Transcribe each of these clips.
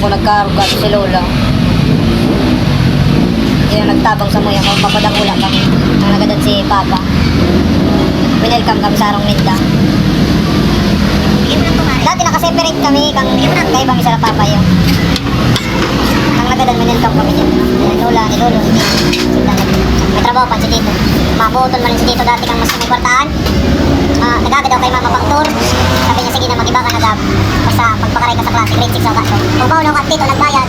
ko nagkarugat si Lola. Kaya nagtabang sa muya ko, papadangula kami. Ang nagadan si Papa. Winelcome kami sa arong ninda. Dati nakaseparate kami kang kay bang isa na Papa yun. Ang nagadan winelcome kami dyan. Ni Lola, ni Lolo, ni may trabaho pa si Tito. Mabuton man si Tito dati kang mas kumikwartaan. Nagagad daw kay Mama pang tour. Sabi niya, sige na mag-iba ka na basta magpakaray ka sa klase, grade 6 ako kaso. Kung paano ka Tito nagbayad,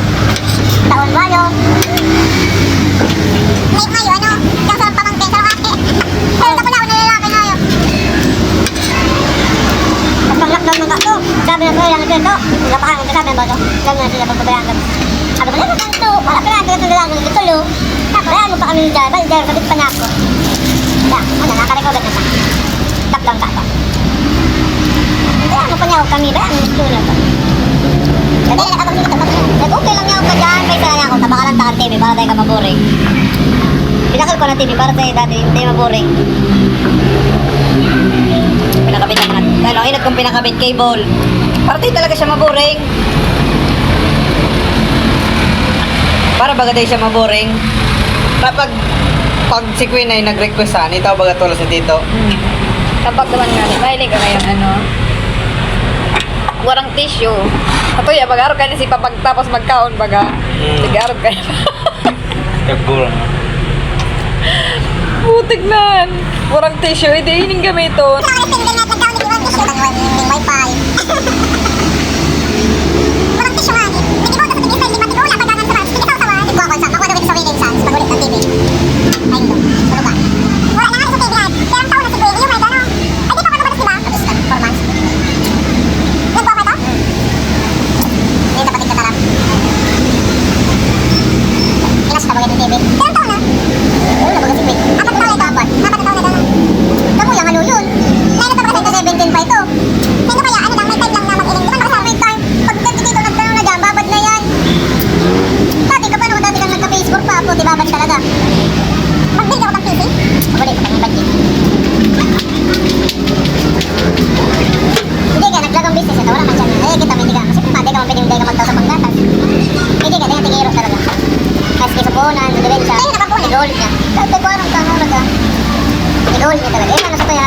taon bayo. Ngayon, ano? Yung sarang pamangkin, sarang ate. Pero ako na, nalalaki na yun. Tapos pag lockdown ng kaso, sabi na ko, lang ito, napakarang ito, sabi na ba ito? Lang na sila pagpabayaan kami. Sabi ko, lang ito, wala pa lang, ito lang, ito lo. Napabayaan mo pa kami dyan, balik dyan, sabit pa niya ako. Ano, nakarecover na siya. Lockdown ka ito. Bayaan mo pa niya ako kami, bayaan mo ito na ito. Nag-okay lang niya ako ka dyan, may sila niya ako, tabakalan takan TV para tayo ka maboring. Pinakal ko na TV para tayo dati, hindi maboring. Pinakabit ako na. Dahil ang inag kong pinakabit, cable. Para tayo talaga siya maboring. Para baga tayo siya maboring. Kapag si Queen ay nag-request saan, ito baga tulad si Tito. Kapag naman nga, mahilig ka ngayon, ano, warang tissue. Ato ya, mag-arog ka na si Papag tapos magkaon baga. Nag-arog ka na. Kagurang. Putik na. Warang tissue, hindi ining gamito. Babad talaga. Magbili ako ng PC? Wala ko ng budget. Hindi ka, naglagang business ito. Wala man siya. Eh, kita hindi ka. Kasi pwede ka man pwede ka magtaw sa panggatas. Hindi ka, tingiro talaga. Maski sa punan, sa debensa. Ay, nakapunan. Gold niya. Dati ko anong tanong talaga. Gold niya talaga. Eh, ano sa kaya